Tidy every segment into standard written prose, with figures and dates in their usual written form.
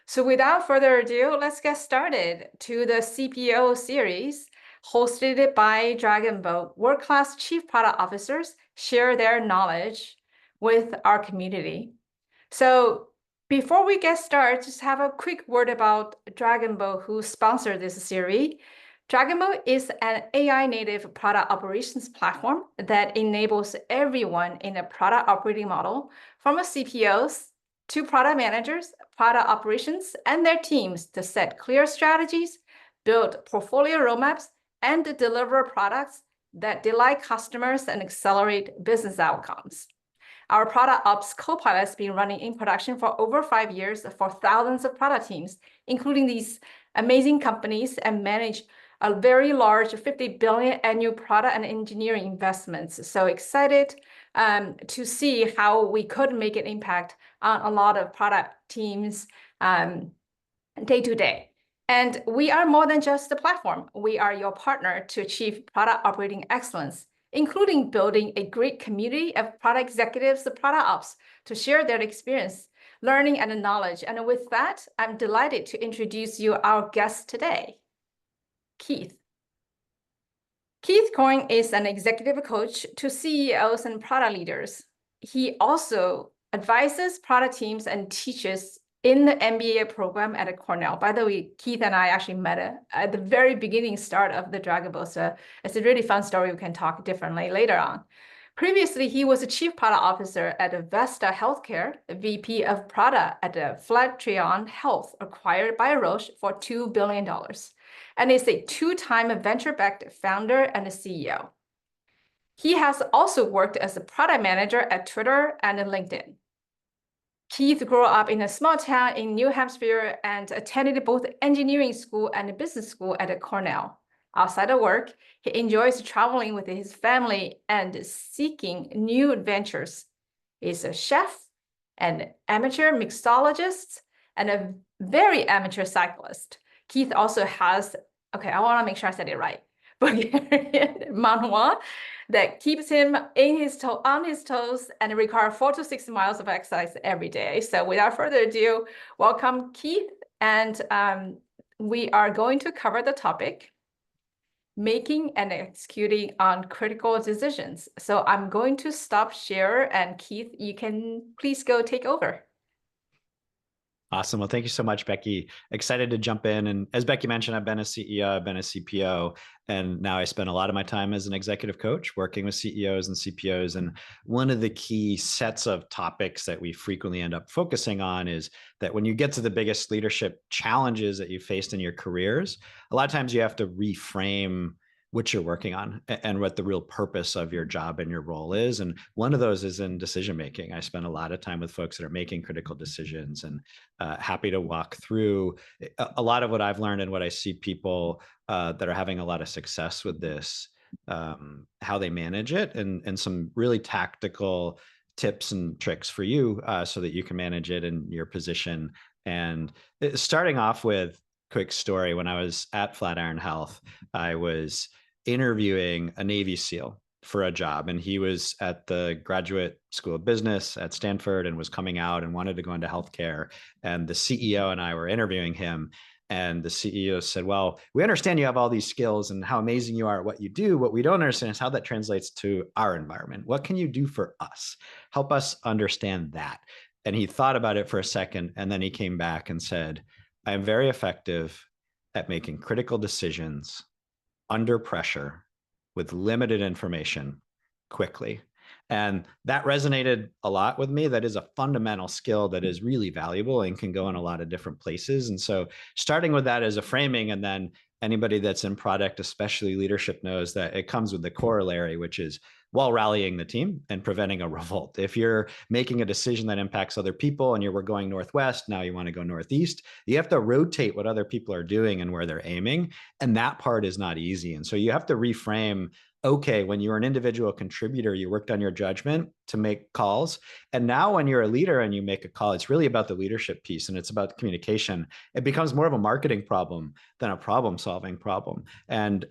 So without further ado, let's get started to the CPO series hosted by Dragonboat. World-class chief product officers share their knowledge with our community. So before we get started, just have a quick word about Dragonboat, who sponsored this series. Dragonboat is an AI native product operations platform that enables everyone in a product operating model, from a CPOs to product managers, product operations, and their teams to set clear strategies, build portfolio roadmaps, and deliver products that delight customers and accelerate business outcomes. Our product ops copilot has been running in production for over 5 years for thousands of product teams, including these amazing companies, and manage a very large 50 billion annual product and engineering investments. So excited to see how we could make an impact on a lot of product teams day to day. And we are more than just a platform. We are your partner to achieve product operating excellence, including building a great community of product executives, the product ops, to share their experience, learning, and knowledge. And with that, I'm delighted to introduce you our guest today, Keith. Keith Coyne is an executive coach to CEOs and product leaders. He also advises product teams and teaches in the MBA program at Cornell. By the way, Keith and I actually met at the very beginning start of the Dragonboat. So it's a really fun story. We can talk differently later on. Previously, he was a chief product officer at Vesta Healthcare, VP of product at Flatiron Health, acquired by Roche for $2 billion, and is a two-time venture-backed founder and a CEO. He has also worked as a product manager at Twitter and LinkedIn. Keith grew up in a small town in New Hampshire and attended both engineering school and business school at Cornell. Outside of work, he enjoys traveling with his family and seeking new adventures. He's a chef, an amateur mixologist, and a very amateur cyclist. Keith also has, I want to make sure I said it right, Bulgarian manhwa that keeps him on his toes and requires 4 to 6 miles of exercise every day. So without further ado, welcome Keith. And we are going to cover the topic, making and executing on critical decisions. So I'm going to stop share, and Keith, you can please go take over. Awesome. Well, thank you so much, Becky. Excited to jump in. And as Becky mentioned, I've been a CEO, I've been a CPO, and now I spend a lot of my time as an executive coach working with CEOs and CPOs. And one of the key sets of topics that we frequently end up focusing on is that when you get to the biggest leadership challenges that you faced in your careers, a lot of times you have to reframe what you're working on and what the real purpose of your job and your role is. And one of those is in decision-making. I spend a lot of time with folks that are making critical decisions, and happy to walk through a lot of what I've learned and what I see people that are having a lot of success with this, how they manage it, and some really tactical tips and tricks for you so that you can manage it in your position. And starting off with quick story, when I was at Flatiron Health, I was interviewing a Navy SEAL for a job, and he was at the Graduate School of Business at Stanford and was coming out and wanted to go into healthcare. And the CEO and I were interviewing him, and the CEO said, well, we understand you have all these skills and how amazing you are at what you do. What we don't understand is how that translates to our environment. What can you do for us? Help us understand that. And he thought about it for a second, and then he came back and said, I am very effective at making critical decisions under pressure with limited information quickly. And that resonated a lot with me. That is a fundamental skill that is really valuable and can go in a lot of different places. And so starting with that as a framing, and then anybody that's in product, especially leadership, knows that it comes with the corollary, while rallying the team and preventing a revolt. If you're making a decision that impacts other people and you were going northwest, now you want to go northeast, you have to rotate what other people are doing and where they're aiming. And that part is not easy. And so you have to reframe, okay, when you're an individual contributor, you worked on your judgment to make calls. And now when you're a leader and you make a call, it's really about the leadership piece and it's about communication. It becomes more of a marketing problem than a problem-solving problem. And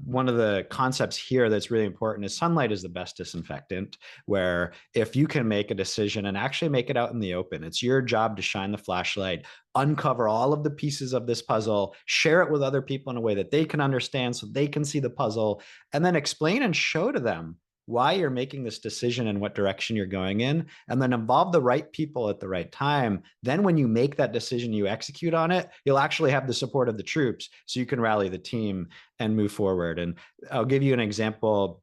one of the concepts here that's really important is sunlight is the best disinfectant, where if you can make a decision and actually make it out in the open, it's your job to shine the flashlight, uncover all of the pieces of this puzzle, share it with other people in a way that they can understand so they can see the puzzle, and then explain and show to them why you're making this decision and what direction you're going in, and then involve the right people at the right time. Then when you make that decision, you execute on it, you'll actually have the support of the troops so you can rally the team and move forward. And I'll give you an example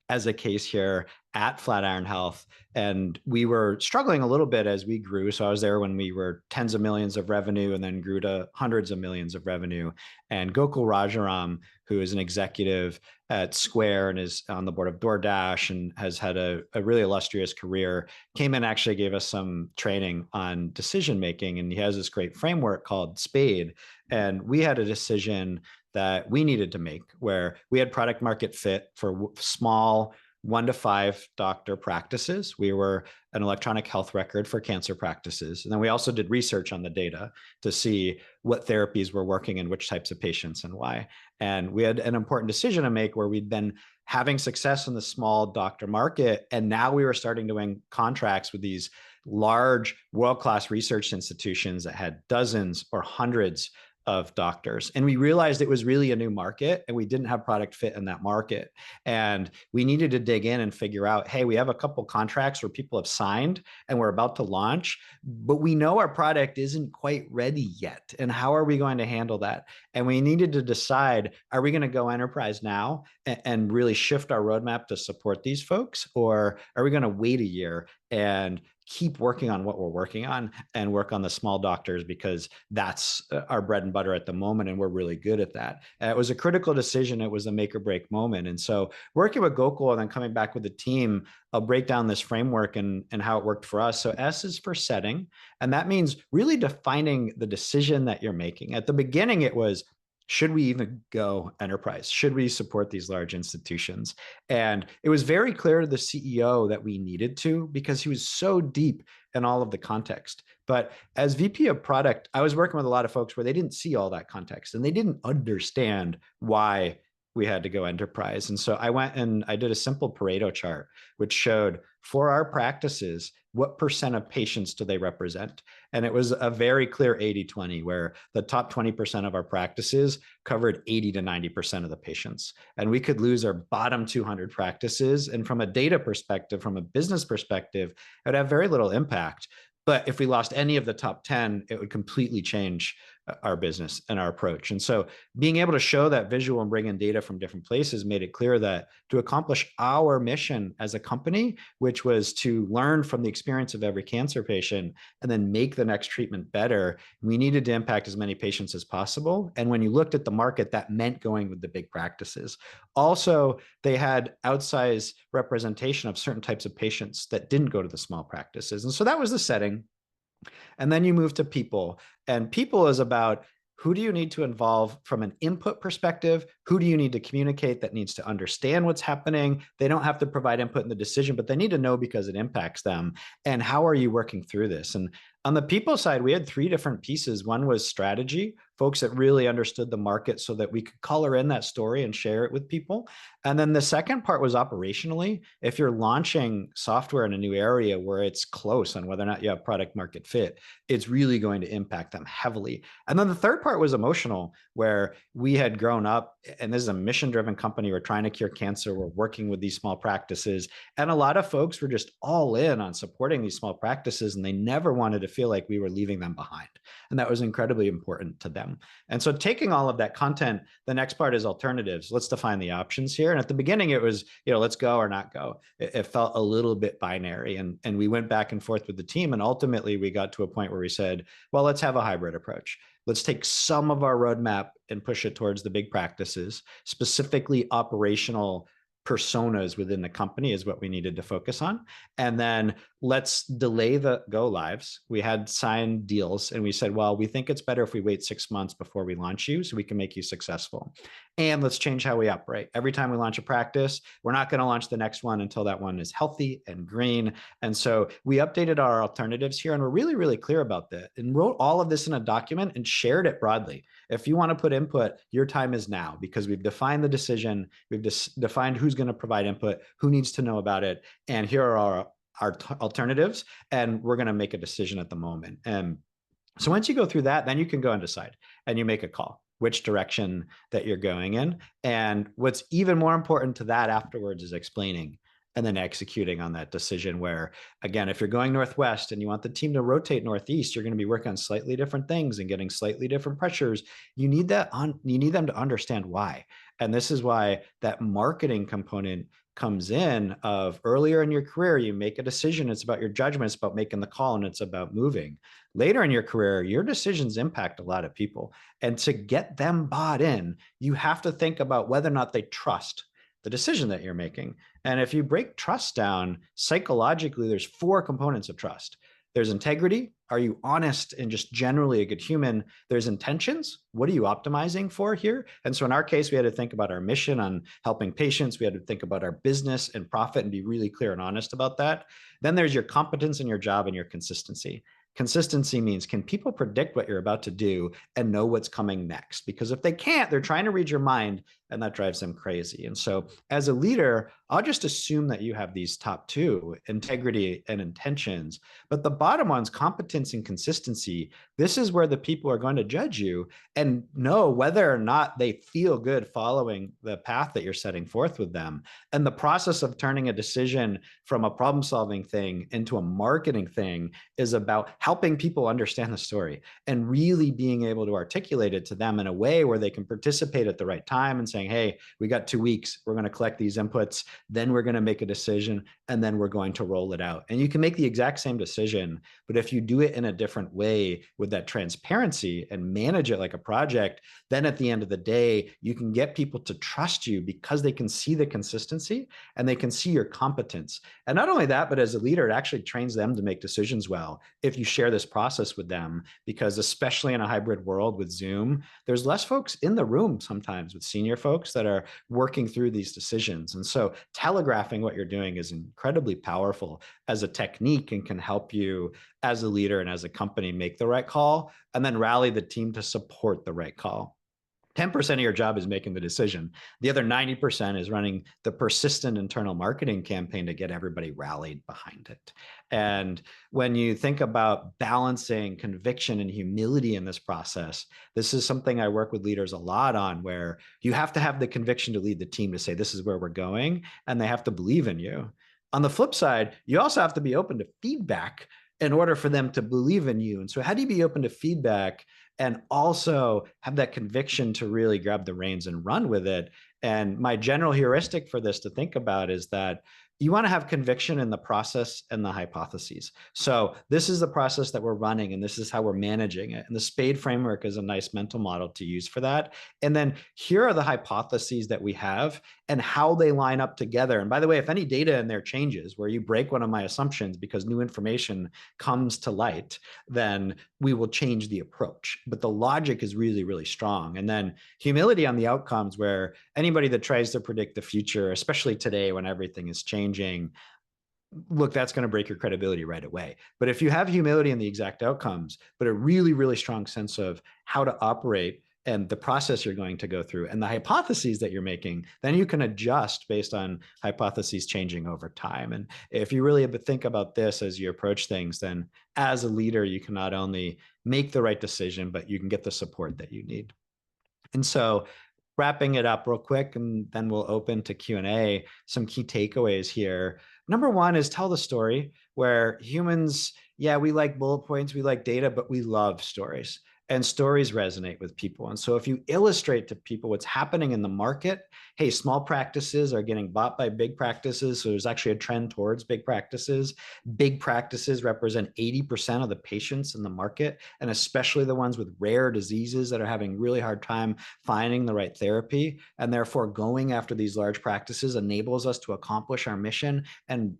as a case here at Flatiron Health. And we were struggling a little bit as we grew. So I was there when we were tens of millions of revenue and then grew to hundreds of millions of revenue. And Gokul Rajaram, who is an executive at Square and is on the board of DoorDash and has had a really illustrious career, came in and actually gave us some training on decision making. And he has this great framework called SPADE. And we had a decision that we needed to make where we had product market fit for small 1 to 5 doctor practices. We were an electronic health record for cancer practices. And then we also did research on the data to see what therapies were working in which types of patients and why. And we had an important decision to make where we'd been having success in the small doctor market. And now we were starting to win contracts with these large world-class research institutions that had dozens or hundreds of doctors. And we realized it was really a new market and we didn't have product fit in that market. And we needed to dig in and figure out, hey, we have a couple contracts where people have signed and we're about to launch, but we know our product isn't quite ready yet. And how are we going to handle that? And we needed to decide, are we going to go enterprise now and really shift our roadmap to support these folks? Or are we going to wait a year and keep working on what we're working on and work on the small doctors because that's our bread and butter at the moment and we're really good at that. It was a critical decision. It was a make or break moment. And so working with Gokul and then coming back with the team, I'll break down this framework and how it worked for us. So S is for setting, and that means really defining the decision that you're making. At the beginning, it was, should we even go enterprise? Should we support these large institutions? And it was very clear to the CEO that we needed to because he was so deep in all of the context. But as VP of product, I was working with a lot of folks where they didn't see all that context and they didn't understand why we had to go enterprise. And so I went and I did a simple Pareto chart, which showed for our practices, what % of patients do they represent? And it was a very clear 80-20, where the top 20% of our practices covered 80 to 90% of the patients. And we could lose our bottom 200 practices. And from a data perspective, from a business perspective, it would have very little impact. But if we lost any of the top 10, it would completely change our business and our approach. And so being able to show that visual and bring in data from different places made it clear that to accomplish our mission as a company, which was to learn from the experience of every cancer patient and then make the next treatment better, we needed to impact as many patients as possible. And when you looked at the market, that meant going with the big practices. Also, they had outsized representation of certain types of patients that didn't go to the small practices. And so that was the setting. And then you move to people, and people is about who do you need to involve from an input perspective? Who do you need to communicate that needs to understand what's happening? They don't have to provide input in the decision, but they need to know because it impacts them. And how are you working through this? And on the people side, we had 3 different pieces. One was strategy, folks that really understood the market so that we could color in that story and share it with people. And then the second part was operationally. If you're launching software in a new area where it's close on whether or not you have product market fit, it's really going to impact them heavily. And then the third part was emotional, where we had grown up, and this is a mission-driven company. We're trying to cure cancer. We're working with these small practices. And a lot of folks were just all in on supporting these small practices, and they never wanted to feel like we were leaving them behind. And that was incredibly important to them. And so taking all of that content, the next part is alternatives. Let's define the options here. And at the beginning, it was, let's go or not go. It felt a little bit binary. And we went back and forth with the team. And ultimately, we got to a point where we said, well, let's have a hybrid approach. Let's take some of our roadmap and push it towards the big practices, specifically operational personas within the company is what we needed to focus on. And then let's delay the go lives. We had signed deals and we said, well, we think it's better if we wait 6 months before we launch you so we can make you successful. And let's change how we operate. Every time we launch a practice, we're not going to launch the next one until that one is healthy and green. And so we updated our alternatives here, and we're really, really clear about that, and wrote all of this in a document and shared it broadly. If you want to put input, your time is now, because we've defined the decision, we've defined who's going to provide input, who needs to know about it, and here are our alternatives, and we're going to make a decision at the moment. And so once you go through that, then you can go and decide, and you make a call which direction that you're going in. And what's even more important to that afterwards is explaining and then executing on that decision, where, again, if you're going northwest and you want the team to rotate northeast, you're going to be working on slightly different things and getting slightly different pressures. You need them to understand why. And this is why that marketing component comes in. Of earlier in your career, you make a decision, it's about your judgment, it's about making the call, and it's about moving. Later in your career, your decisions impact a lot of people. And to get them bought in, you have to think about whether or not they trust the decision that you're making. And if you break trust down psychologically, there's 4 components of trust. There's integrity. Are you honest and just generally a good human? There's intentions. What are you optimizing for here? And so in our case, we had to think about our mission on helping patients. We had to think about our business and profit and be really clear and honest about that. Then there's your competence in your job and your consistency. Consistency means, can people predict what you're about to do and know what's coming next? Because if they can't, they're trying to read your mind, and that drives them crazy. And so as a leader, I'll just assume that you have these top 2, integrity and intentions. But the bottom one's competence and consistency. This is where the people are going to judge you and know whether or not they feel good following the path that you're setting forth with them. And the process of turning a decision from a problem-solving thing into a marketing thing is about helping people understand the story and really being able to articulate it to them in a way where they can participate at the right time and saying, hey, we got 2 weeks, we're going to collect these inputs, then we're going to make a decision, and then we're going to roll it out. And you can make the exact same decision, but if you do it in a different way with that transparency and manage it like a project, then at the end of the day, you can get people to trust you because they can see the consistency and they can see your competence. And not only that, but as a leader, it actually trains them to make decisions well if you share this process with them, because especially in a hybrid world with Zoom, there's less folks in the room sometimes with senior folks that are working through these decisions. And so telegraphing what you're doing is incredibly powerful as a technique and can help you as a leader and as a company make the right call, and then rally the team to support the right call. 10% of your job is making the decision. The other 90% is running the persistent internal marketing campaign to get everybody rallied behind it. And when you think about balancing conviction and humility in this process, this is something I work with leaders a lot on, where you have to have the conviction to lead the team to say, this is where we're going, and they have to believe in you. On the flip side, you also have to be open to feedback in order for them to believe in you. And so how do you be open to feedback and also have that conviction to really grab the reins and run with it? And my general heuristic for this to think about is that you want to have conviction in the process and the hypotheses. So this is the process that we're running, and this is how we're managing it. And the SPADE framework is a nice mental model to use for that. And then here are the hypotheses that we have and how they line up together. And by the way, if any data in there changes, where you break one of my assumptions because new information comes to light, then we will change the approach. But the logic is really, really strong. And then humility on the outcomes, where anybody that tries to predict the future, especially today when everything is changing, look, that's going to break your credibility right away. But if you have humility in the exact outcomes, but a really, really strong sense of how to operate and the process you're going to go through and the hypotheses that you're making, then you can adjust based on hypotheses changing over time. And if you really think about this as you approach things, then as a leader, you can not only make the right decision, but you can get the support that you need. And so wrapping it up real quick, and then we'll open to Q&A, some key takeaways here. Number one is tell the story, where humans, yeah, we like bullet points, we like data, but we love stories. and stories resonate with people. And so if you illustrate to people what's happening in the market, hey, small practices are getting bought by big practices. So there's actually a trend towards big practices. Big practices represent 80% of the patients in the market, and especially the ones with rare diseases that are having really hard time finding the right therapy. And therefore, going after these large practices enables us to accomplish our mission and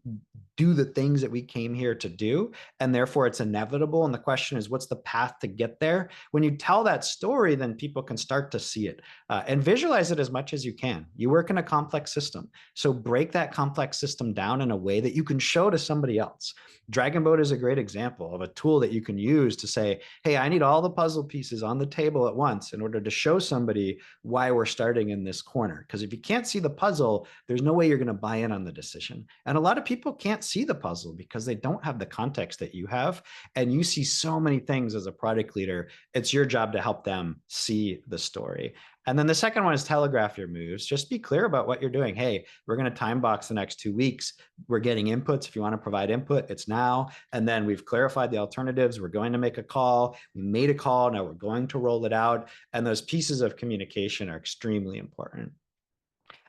do the things that we came here to do. And therefore, it's inevitable. And the question is, what's the path to get there? When you tell that story, then people can start to see it and visualize it as much as you can. You work in a complex system. So break that complex system down in a way that you can show to somebody else. Dragon Boat is a great example of a tool that you can use to say, hey, I need all the puzzle pieces on the table at once in order to show somebody why we're starting in this corner. Because if you can't see the puzzle, there's no way you're going to buy in on the decision. And a lot of people can't see the puzzle because they don't have the context that you have. And you see so many things as a product leader. It's your job to help them see the story. And then the second one is telegraph your moves. Just be clear about what you're doing. Hey, we're going to time box the next 2 weeks. We're getting inputs. If you want to provide input, it's now. And then we've clarified the alternatives. We're going to make a call. We made a call. Now we're going to roll it out. And those pieces of communication are extremely important.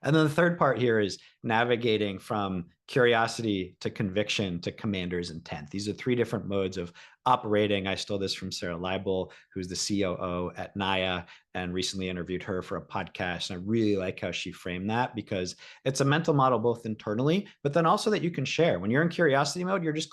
And then the third part here is navigating from curiosity to conviction to commander's intent. These are 3 different modes of operating. I stole this from Sarah Leibel, who's the COO at Naya, and recently interviewed her for a podcast. And I really like how she framed that because it's a mental model both internally, but then also that you can share. When you're in curiosity mode, you're just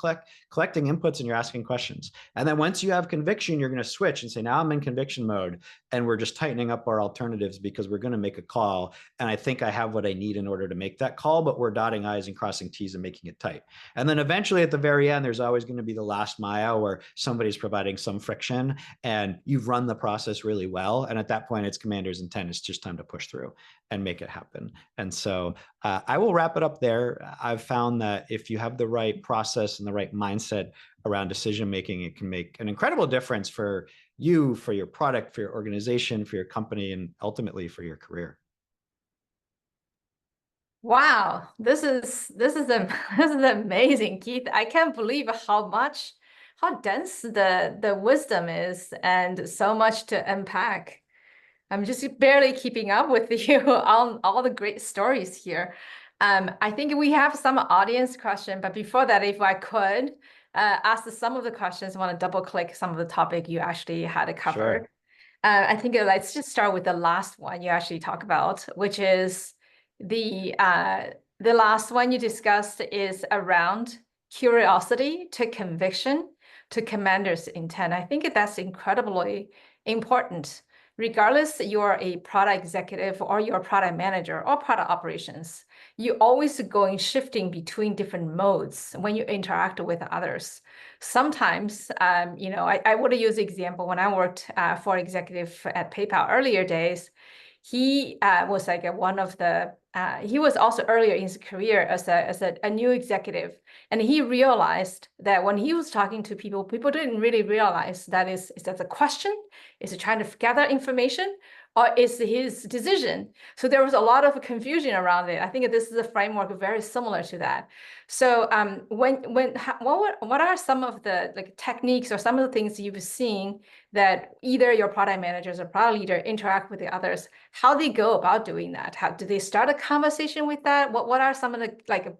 collecting inputs and you're asking questions. And then once you have conviction, you're going to switch and say, now I'm in conviction mode and we're just tightening up our alternatives because we're going to make a call. And I think I have what I need in order to make that call, but we're dotting I's and crossing T's and making it tight. And then eventually at the very end, there's always going to be the last mile where somebody's providing some friction and you've run the process really well. And at that point, it's commander's intent. It's just time to push through and make it happen. And so I will wrap it up there. I've found that if you have the right process and the right mindset around decision making, it can make an incredible difference for you, for your product, for your organization, for your company, and ultimately for your career. Wow, this is this is amazing, Keith. I can't believe how dense the wisdom is and so much to unpack. I'm just barely keeping up with you on all the great stories here. I think we have some audience question, but before that, if I could ask some of the questions, I want to double click some of the topic you actually had covered. Sure. I think let's just start with the last one you actually talk about, which is the last one you discussed is around curiosity to conviction to commander's intent. I think that's incredibly important. Regardless you're a product executive or you're a product manager or product operations, you always going shifting between different modes when you interact with others. Sometimes, I would use example when I worked for executive at PayPal earlier days. He was like one of the he was also earlier in his career as a new executive, and he realized that when he was talking to people, people didn't really realize that is that a question, is it trying to gather information, or is his decision. So there was a lot of confusion around it. I think this is a framework very similar to that. So what are some of the techniques or some of the things you've seen that either your product managers or product leader interact with the others, how they go about doing that? How do they start a conversation with that? What are some of the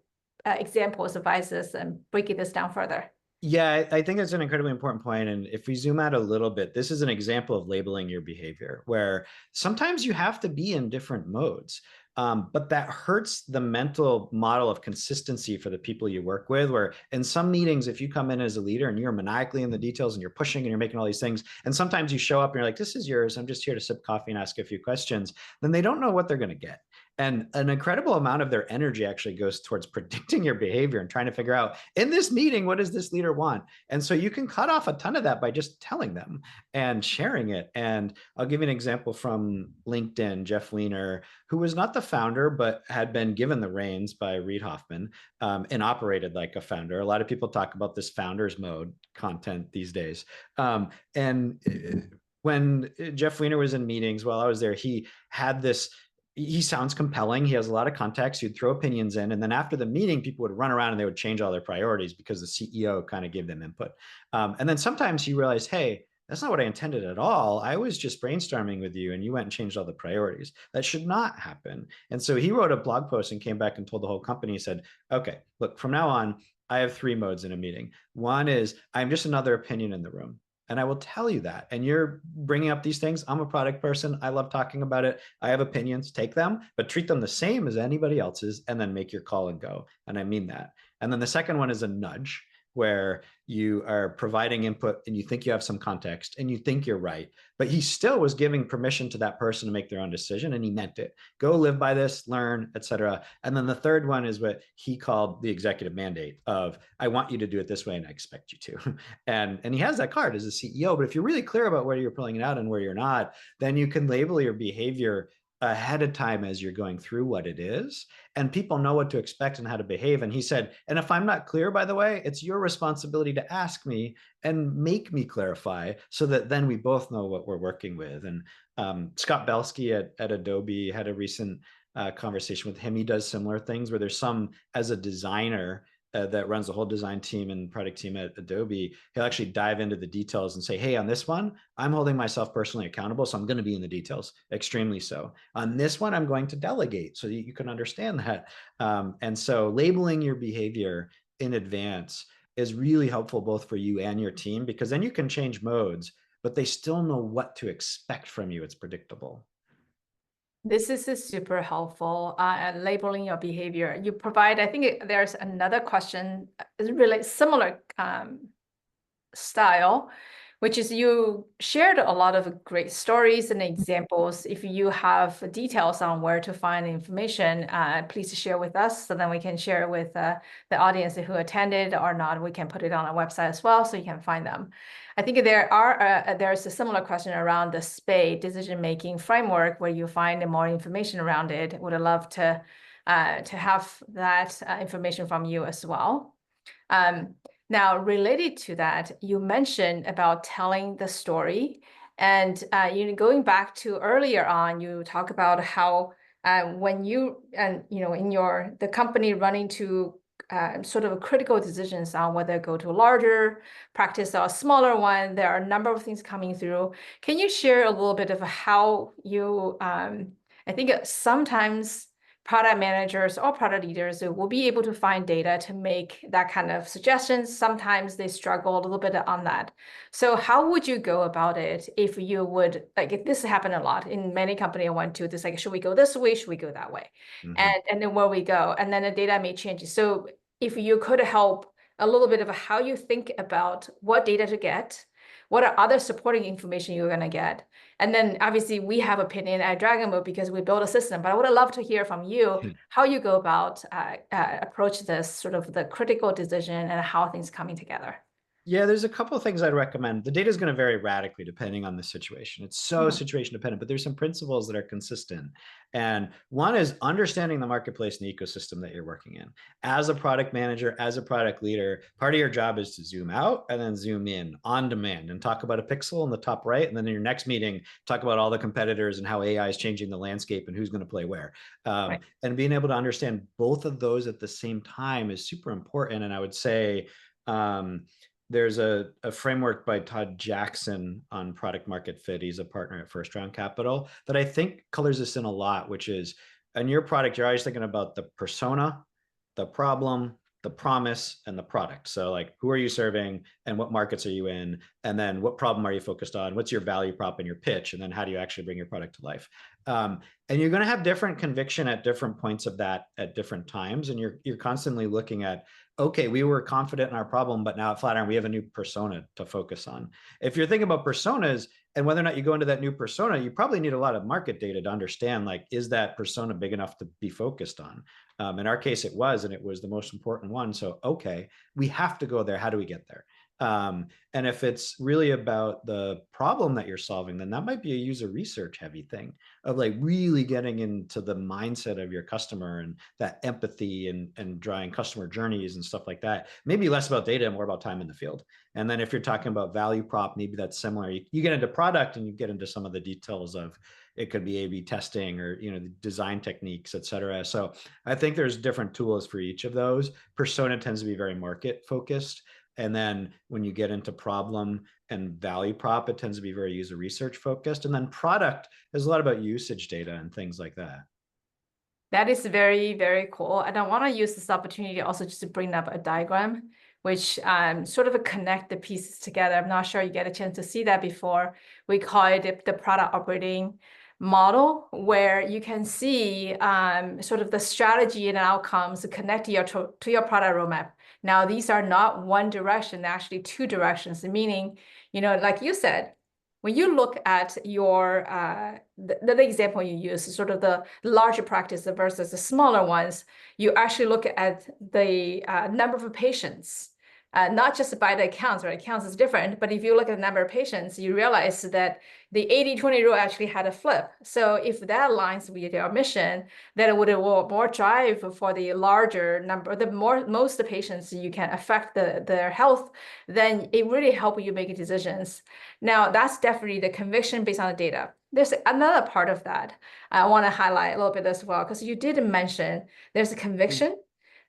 examples, advices, and breaking this down further? Yeah, I think it's an incredibly important point. And if we zoom out a little bit, this is an example of labeling your behavior, where sometimes you have to be in different modes. But that hurts the mental model of consistency for the people you work with, where in some meetings, if you come in as a leader and you're maniacally in the details and you're pushing and you're making all these things, and sometimes you show up and you're like, this is yours, I'm just here to sip coffee and ask a few questions, then they don't know what they're going to get. And an incredible amount of their energy actually goes towards predicting your behavior and trying to figure out in this meeting, what does this leader want? And so you can cut off a ton of that by just telling them and sharing it. And I'll give you an example from LinkedIn. Jeff Weiner, who was not the founder, but had been given the reins by Reid Hoffman and operated like a founder. A lot of people talk about this founder's mode content these days. And when Jeff Weiner was in meetings while I was there, he had this, he sounds compelling. He has a lot of context. He'd throw opinions in. And then after the meeting, people would run around and they would change all their priorities because the CEO kind of gave them input. And then sometimes he realized, hey, that's not what I intended at all. I was just brainstorming with you and you went and changed all the priorities. That should not happen. And so he wrote a blog post and came back and told the whole company, he said, okay, look, from now on, I have 3 modes in a meeting. One is I'm just another opinion in the room. And I will tell you that. And you're bringing up these things. I'm a product person. I love talking about it. I have opinions. Take them, but treat them the same as anybody else's, and then make your call and go. And I mean that. And then the second one is a nudge, where you are providing input and you think you have some context and you think you're right, but he still was giving permission to that person to make their own decision, and he meant it. Go live by this, learn, etc. And then the third one is what he called the executive mandate of, I want you to do it this way and I expect you to. And he has that card as a CEO, but if you're really clear about where you're pulling it out and where you're not, then you can label your behavior ahead of time as you're going through what it is, and people know what to expect and how to behave. And he said, and if I'm not clear, by the way, it's your responsibility to ask me and make me clarify, so that then we both know what we're working with. And Scott Belsky at Adobe had a recent conversation with him. He does similar things where there's some, as a designer that runs the whole design team and product team at Adobe, he'll actually dive into the details and say, hey, on this one, I'm holding myself personally accountable, so I'm going to be in the details, extremely so. On this one, I'm going to delegate so that you can understand that. And so labeling your behavior in advance is really helpful both for you and your team, because then you can change modes, but they still know what to expect from you. It's predictable. This is super helpful, labeling your behavior. You provide, I think there's another question, really similar style, which is you shared a lot of great stories and examples. If you have details on where to find information, please share with us, so then we can share with the audience who attended or not. We can put it on our website as well, so you can find them. I think there's a similar question around the SPADE decision-making framework, where you find more information around it. Would love to have that information from you as well. Now, related to that, you mentioned about telling the story, and going back to earlier on, you talk about how when you in the company running to sort of critical decisions on whether to go to a larger practice or a smaller one, there are a number of things coming through. Can you share a little bit of how you? I think sometimes product managers or product leaders will be able to find data to make that kind of suggestions. Sometimes they struggle a little bit on that. So how would you go about it if you would, like, if this happened a lot in many companies I went to, this like, should we go this way? Should we go that way? And then where we go, and then the data may change. So if you could help a little bit of how you think about what data to get, what are other supporting information you're going to get? And then obviously we have opinion at Dragonboat because we built a system, but I would love to hear from you how you go about approach this sort of the critical decision and how things coming together. Yeah, there's a couple of things I'd recommend. The data is going to vary radically depending on the situation. It's so situation dependent, but there's some principles that are consistent. And one is understanding the marketplace and the ecosystem that you're working in. As a product manager, as a product leader, part of your job is to zoom out and then zoom in on demand and talk about a pixel in the top right. And then in your next meeting, talk about all the competitors and how AI is changing the landscape and who's going to play where. Right. And being able to understand both of those at the same time is super important. And I would say, there's a framework by Todd Jackson on product market fit. He's a partner at First Round Capital that I think colors this in a lot, which is in your product, you're always thinking about the persona, the problem, the promise, and the product. So like, who are you serving and what markets are you in? And then what problem are you focused on? What's your value prop and your pitch? And then how do you actually bring your product to life? And you're going to have different conviction at different points of that at different times. And you're constantly looking at, okay, we were confident in our problem, but now at Flatiron, we have a new persona to focus on. If you're thinking about personas and whether or not you go into that new persona, you probably need a lot of market data to understand, like, is that persona big enough to be focused on? In our case, it was, and it was the most important one. So, okay, we have to go there. How do we get there? And if it's really about the problem that you're solving, then that might be a user research heavy thing of like really getting into the mindset of your customer and that empathy and drawing customer journeys and stuff like that. Maybe less about data and more about time in the field. And then if you're talking about value prop, maybe that's similar. You get into product and you get into some of the details of, it could be A/B testing or design techniques, et cetera. So I think there's different tools for each of those. Persona tends to be very market focused. And then when you get into problem and value prop, it tends to be very user research focused. And then product is a lot about usage data and things like that. That is very, very cool. And I want to use this opportunity also just to bring up a diagram, which sort of connect the pieces together. I'm not sure you get a chance to see that before. We call it the product operating model, where you can see sort of the strategy and outcomes connect to your product roadmap. Now, these are not one direction, they're actually two directions, meaning, like you said, when you look at your the example you use, sort of the larger practice versus the smaller ones, you actually look at the number of patients, not just by the accounts, right? Accounts is different, but if you look at the number of patients, you realize that the 80-20 rule actually had a flip. So if that aligns with your mission, then it would more drive for the larger number, most of the patients you can affect their health, then it really helps you make decisions. Now, that's definitely the conviction based on the data. There's another part of that I want to highlight a little bit as well, because you did mention there's a conviction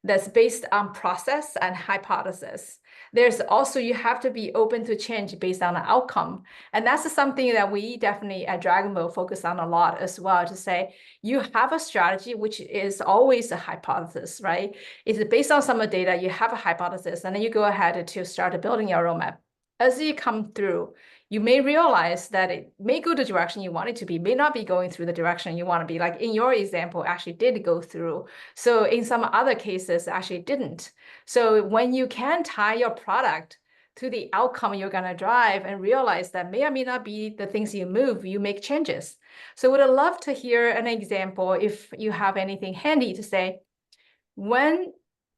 that's based on process and hypothesis. There's also, you have to be open to change based on the outcome. And that's something that we definitely at DragonBoat focus on a lot as well, to say, you have a strategy, which is always a hypothesis, right? It's based on some data, you have a hypothesis, and then you go ahead to start building your roadmap. As you come through, you may realize that it may go the direction you want it to be, may not be going through the direction you want to be. Like in your example, actually did go through. So in some other cases, actually didn't. So when you can tie your product to the outcome you're going to drive and realize that may or may not be the things you move, you make changes. So would love to hear an example if you have anything handy to say, when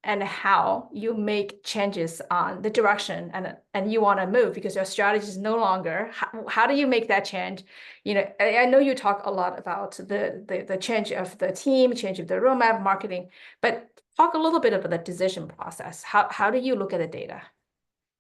and how you make changes on the direction and you want to move because your strategy is no longer, how do you make that change? I know you talk a lot about the change of the team, change of the roadmap, marketing, but talk a little bit about the decision process. How do you look at the data?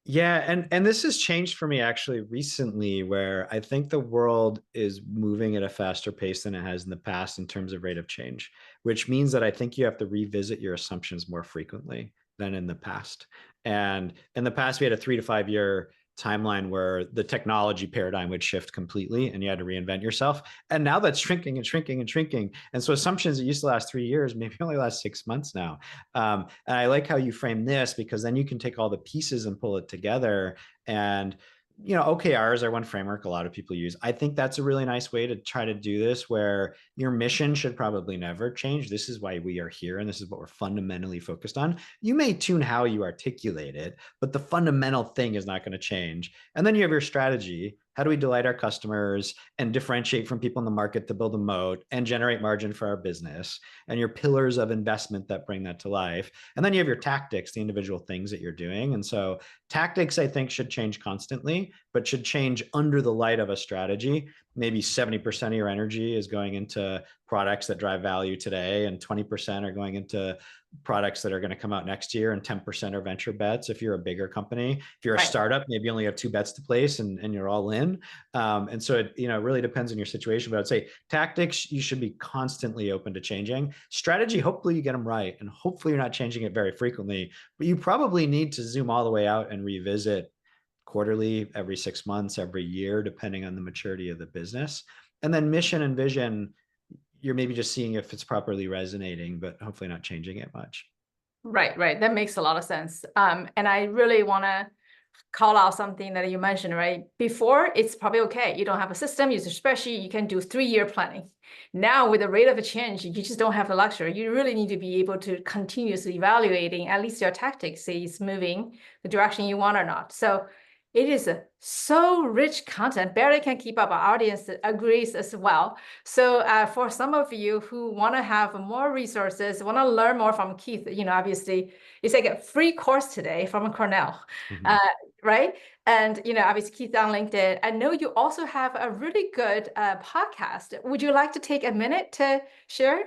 Yeah, and this has changed for me actually recently, where I think the world is moving at a faster pace than it has in the past in terms of rate of change, which means that I think you have to revisit your assumptions more frequently than in the past. And in the past, we had a 3 to 5 year timeline where the technology paradigm would shift completely and you had to reinvent yourself. And now that's shrinking and shrinking and shrinking. And so assumptions that used to last 3 years maybe only last 6 months now. And I like how you frame this, because then you can take all the pieces and pull it together. And OKRs are one framework a lot of people use. I think that's a really nice way to try to do this, where your mission should probably never change. This is why we are here, and this is what we're fundamentally focused on. You may tune how you articulate it, but the fundamental thing is not going to change. And then you have your strategy. How do we delight our customers and differentiate from people in the market to build a moat and generate margin for our business, and your pillars of investment that bring that to life? And then you have your tactics, the individual things that you're doing. And so tactics, I think, should change constantly, but should change under the light of a strategy. Maybe 70% of your energy is going into products that drive value today, and 20% are going into products that are going to come out next year, and 10% are venture bets. If you're a bigger company, if you're a startup, maybe you only have 2 bets to place and you're all in. And so it really depends on your situation. But I'd say tactics, you should be constantly open to changing. Strategy, hopefully you get them right, and hopefully you're not changing it very frequently. But you probably need to zoom all the way out and revisit quarterly, every 6 months, every year, depending on the maturity of the business. And then mission and vision, you're maybe just seeing if it's properly resonating, but hopefully not changing it much. Right. That makes a lot of sense. And I really want to call out something that you mentioned, right? Before, it's probably okay. You don't have a system, use a spreadsheet, you can do 3-year planning. Now, with the rate of a change, you just don't have the luxury. You really need to be able to continuously evaluating at least your tactics, say it's moving the direction you want or not. So it is so rich content, barely can keep up. Our audience agrees as well. So for some of you who want to have more resources, want to learn more from Keith, obviously, it's like a free course today from Cornell, right? And, obviously, Keith on LinkedIn. I know you also have a really good podcast. Would you like to take a minute to share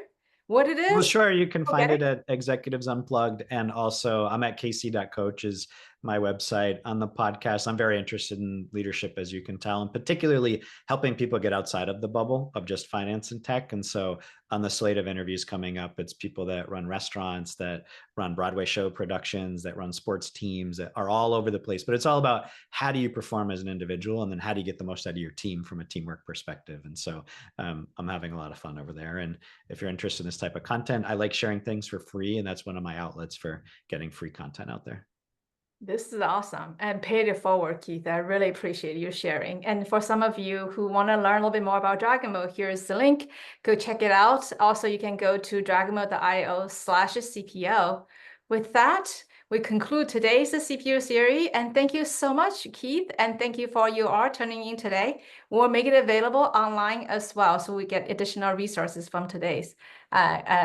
what it is? Well, sure. You can find it at Executives Unplugged. And also I'm at kc.coach is my website, on the podcast. I'm very interested in leadership, as you can tell, and particularly helping people get outside of the bubble of just finance and tech. And so on the slate of interviews coming up, it's people that run restaurants, that run Broadway show productions, that run sports teams, that are all over the place. But it's all about how do you perform as an individual, and then how do you get the most out of your team from a teamwork perspective. And so I'm having a lot of fun over there. And if you're interested in this type of content, I like sharing things for free, and that's one of my outlets for getting free content out there. This is awesome and paid it forward, Keith. I really appreciate you sharing. And for some of you who want to learn a little bit more about DragonBoat, here's the link. Go check it out. Also, you can go to dragonboat.io/CPO. With that, we conclude today's CPO series. And thank you so much, Keith. And thank you for you all tuning in today. We'll make it available online as well, so we get additional resources from today's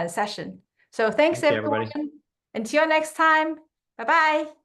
session. So thanks, Thank you, everyone. everybody. Until next time. Bye-bye.